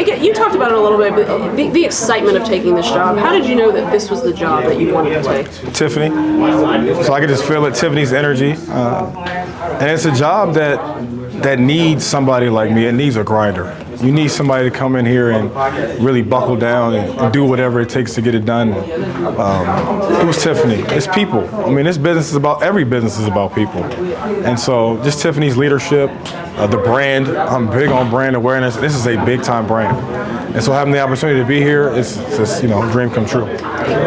You talked about it a little bit, but the excitement of taking this job. How did you know that this was the job that you wanted to take? Tiffany. So I could just feel it, Tiffany's energy. And it's a job that needs somebody like me. It needs a grinder. You need somebody to come in here and really buckle down and do whatever it takes to get it done. It was Tiffany. It's people. I mean, every business is about people. And so just Tiffany's leadership, the brand. I'm big on brand awareness. This is a big time brand. And so having the opportunity to be here, it's just, a dream come true.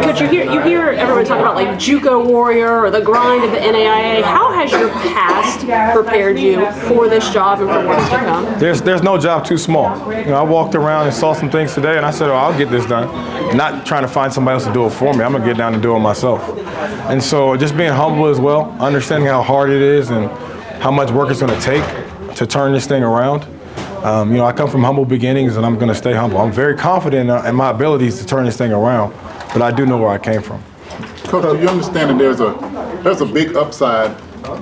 Could you hear everyone talk about like JUCO warrior or the grind of the NAIA? How has your past prepared you for this job and for what's to come? There's no job too small. I walked around and saw some things today, and I said, I'll get this done. Not trying to find somebody else to do it for me. I'm gonna get down and do it myself. And so just being humble as well, understanding how hard it is and how much work it's gonna take to turn this thing around. I come from humble beginnings, and I'm going to stay humble. I'm very confident in my abilities to turn this thing around, but I do know where I came from. Coach, you understand that there's a big upside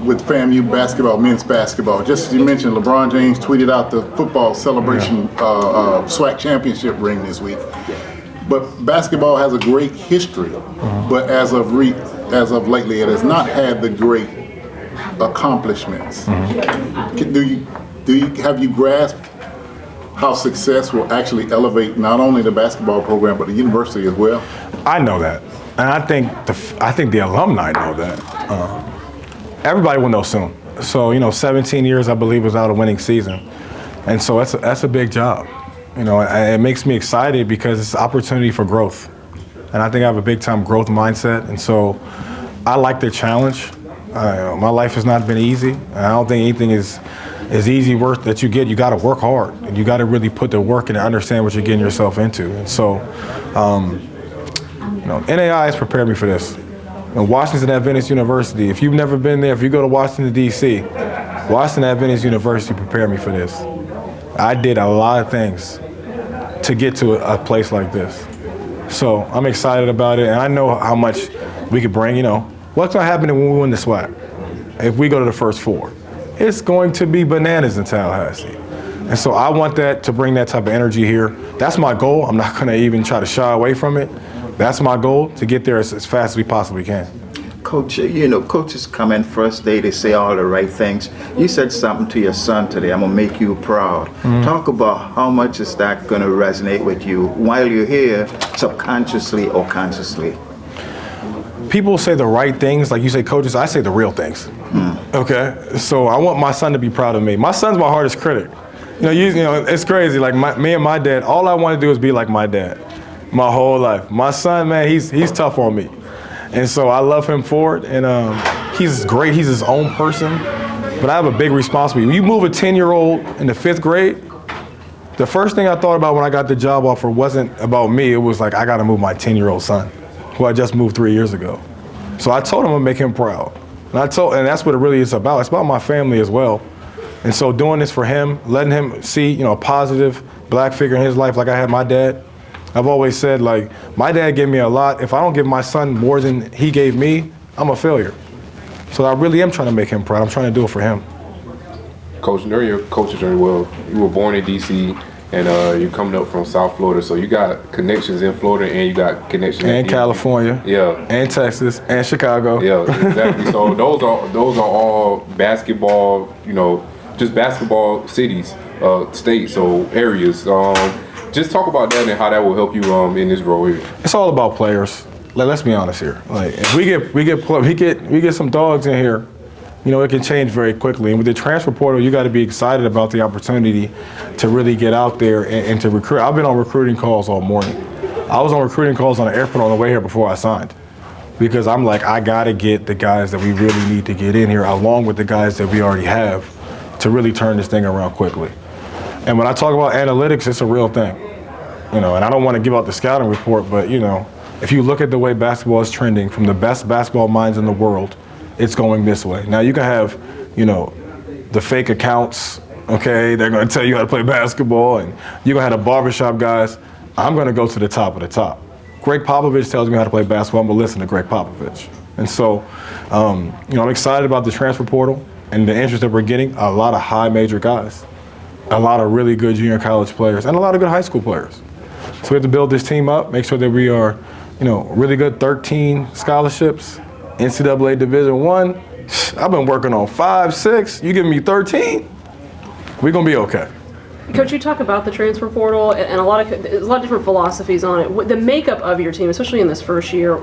with FAMU basketball, men's basketball. Just as you mentioned, LeBron James tweeted out the football celebration SWAC championship ring this week. But basketball has a great history, but as of lately, it has not had the great accomplishments. Have you grasped how success will actually elevate not only the basketball program but the university as well? I know that, and I think the alumni know that. Everybody will know soon. So 17 years I believe was out a winning season, and so that's a big job. It makes me excited because it's an opportunity for growth, and I think I have a big time growth mindset, and so I like the challenge. My life has not been easy, and I don't think anything is easy work that you get. You got to work hard, and you got to really put the work in and understand what you're getting yourself into. And so, NAI has prepared me for this. Washington Adventist University, if you've never been there, if you go to Washington, D.C., Washington Adventist University prepared me for this. I did a lot of things to get to a place like this. So I'm excited about it, and I know how much we could bring. What's going to happen when we win the SWAC? If we go to the first four? It's going to be bananas in Tallahassee. And so I want to bring that type of energy here. That's my goal. I'm not gonna even try to shy away from it. That's my goal, to get there as fast as we possibly can. Coach, coaches come in first day, they say all the right things. You said something to your son today, I'm gonna make you proud. Talk about how much is that gonna resonate with you while you're here, subconsciously or consciously? People say the right things, like you say coaches, I say the real things. Okay, so I want my son to be proud of me. My son's my hardest critic. It's crazy, like me and my dad, all I want to do is be like my dad my whole life. My son, man, he's tough on me. And so I love him for it, and he's great, he's his own person, but I have a big responsibility. When you move a 10-year-old in the 5th grade, the first thing I thought about when I got the job offer wasn't about me, it was like, I gotta move my 10-year-old son, who I just moved 3 years ago. So I told him I'd make him proud. And that's what it really is about. It's about my family as well. And so doing this for him, letting him see, a positive black figure in his life like I had my dad. I've always said, like, my dad gave me a lot. If I don't give my son more than he gave me, I'm a failure. So I really am trying to make him proud. I'm trying to do it for him. Coach, during your coaching journey, you were born in D.C., and you're coming up from South Florida, so you got connections in Florida and you got connections in California, and Texas, and Chicago. Yeah, exactly. So those are all basketball, just basketball cities, states, so areas. Just talk about that and how that will help you in this role here. It's all about players. Let's be honest here. Like, if we get some dogs in here, it can change very quickly. And with the transfer portal, you got to be excited about the opportunity to really get out there and to recruit. I've been on recruiting calls all morning. I was on recruiting calls on the airport on the way here before I signed, because I'm like, I got to get the guys that we really need to get in here, along with the guys that we already have, to really turn this thing around quickly. And when I talk about analytics, it's a real thing. And I don't want to give out the scouting report, but if you look at the way basketball is trending, from the best basketball minds in the world, it's going this way. Now you can have, the fake accounts, okay? They're gonna tell you how to play basketball, and you're gonna have the barbershop guys. I'm gonna go to the top of the top. Greg Popovich tells me how to play basketball, I'm gonna listen to Greg Popovich. And so, I'm excited about the transfer portal and the interest that we're getting, a lot of high major guys a lot of really good junior college players and a lot of good high school players. So we have to build this team up, make sure that we are, really good. 13 scholarships, NCAA Division I. I've been working on 5, 6. You give me 13, we're gonna be okay. Coach, you talk about the transfer portal and there's a lot of different philosophies on it. The makeup of your team, especially in this first year,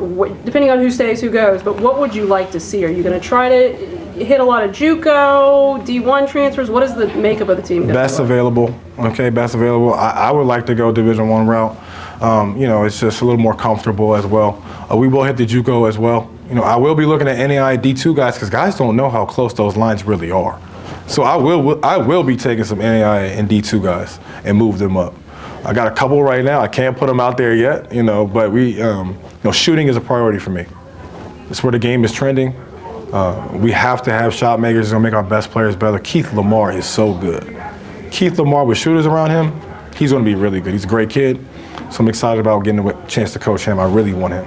depending on who stays, who goes, but what would you like to see? Are you going to try to hit a lot of JUCO, D1 transfers? What is the makeup of the team? Best available, okay, best available. I would like to go Division I route. It's just a little more comfortable as well. We will hit the JUCO as well. I will be looking at NAI D2 guys because guys don't know how close those lines really are. So I will be taking some NAI and D2 guys and move them up. I got a couple right now. I can't put them out there yet, but shooting is a priority for me. It's where the game is trending. We have to have shot makers who are going to make our best players better. Keith Lamar is so good. Keith Lamar with shooters around him, he's going to be really good. He's a great kid. So I'm excited about getting a chance to coach him. I really want him.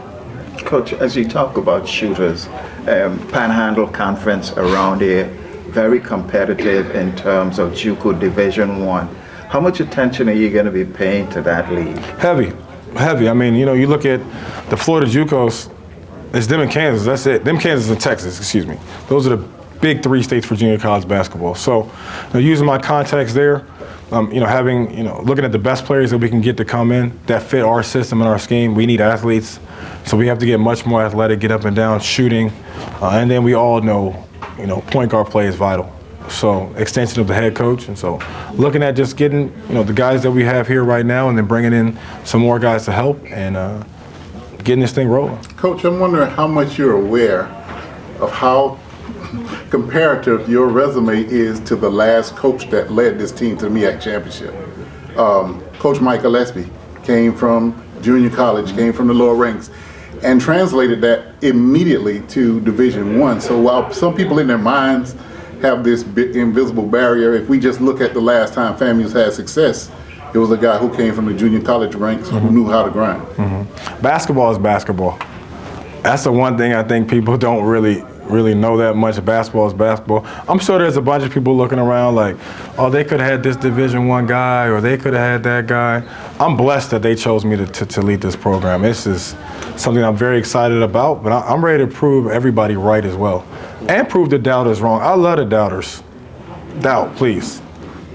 Coach, as you talk about shooters, Panhandle Conference around here, very competitive in terms of JUCO Division I. How much attention are you going to be paying to that league? Heavy. I mean, you look at the Florida JUCOs, it's them in Kansas, that's it. Them Kansas and Texas, excuse me. Those are the big 3 states for junior college basketball. So using my contacts there, looking at the best players that we can get to come in that fit our system and our scheme. We need athletes, so we have to get much more athletic, get up and down, shooting, and then we all know, point guard play is vital. So extension of the head coach, and so looking at just getting, the guys that we have here right now, and then bringing in some more guys to help and getting this thing rolling. Coach, I'm wondering how much you're aware of how comparative your resume is to the last coach that led this team to the MEAC championship. Coach Mike Gillespie came from junior college, came from the lower ranks, and translated that immediately to Division I. So while some people in their minds have this invisible barrier, if we just look at the last time FAMU's had success, it was a guy who came from the junior college ranks who knew how to grind. Basketball is basketball. That's the one thing I think people don't really know that much. Basketball is basketball. I'm sure there's a bunch of people looking around like, oh, they could have had this Division I guy, or they could have had that guy. I'm blessed that they chose me to lead this program. This is something I'm very excited about, but I'm ready to prove everybody right as well, and prove the doubters wrong. I love the doubters. Doubt, please.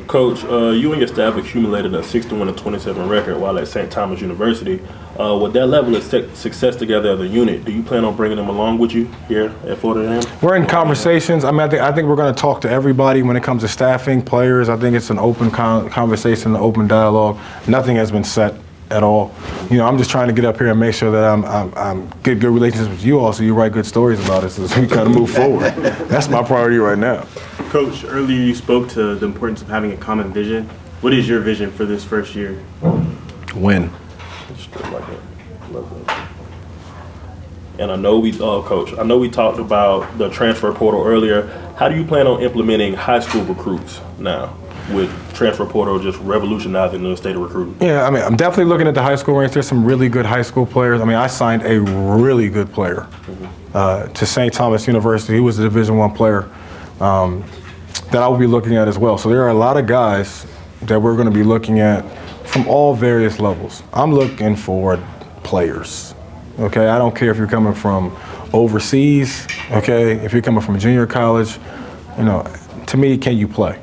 Coach, you and your staff accumulated a 61-27 record while at St. Thomas University. With that level of success together as a unit, do you plan on bringing them along with you here at Florida A&M? We're in conversations. I think we're going to talk to everybody when it comes to staffing, players. I think it's an open conversation, an open dialogue. Nothing has been set at all. I'm just trying to get up here and make sure that I'm good relationships with you all, so you write good stories about us as we kind of move forward. That's my priority right now. Coach, earlier you spoke to the importance of having a common vision. What is your vision for this first year? Win. And I know Coach, I know we talked about the transfer portal earlier. How do you plan on implementing high school recruits now, with transfer portal just revolutionizing the state of recruiting? Yeah, I'm definitely looking at the high school ranks. There's some really good high school players. I signed a really good player to St. Thomas University. He was a Division I player that I will be looking at as well. So there are a lot of guys that we're going to be looking at from all various levels. I'm looking for players, okay? I don't care if you're coming from overseas, okay? If you're coming from junior college, to me, can you play?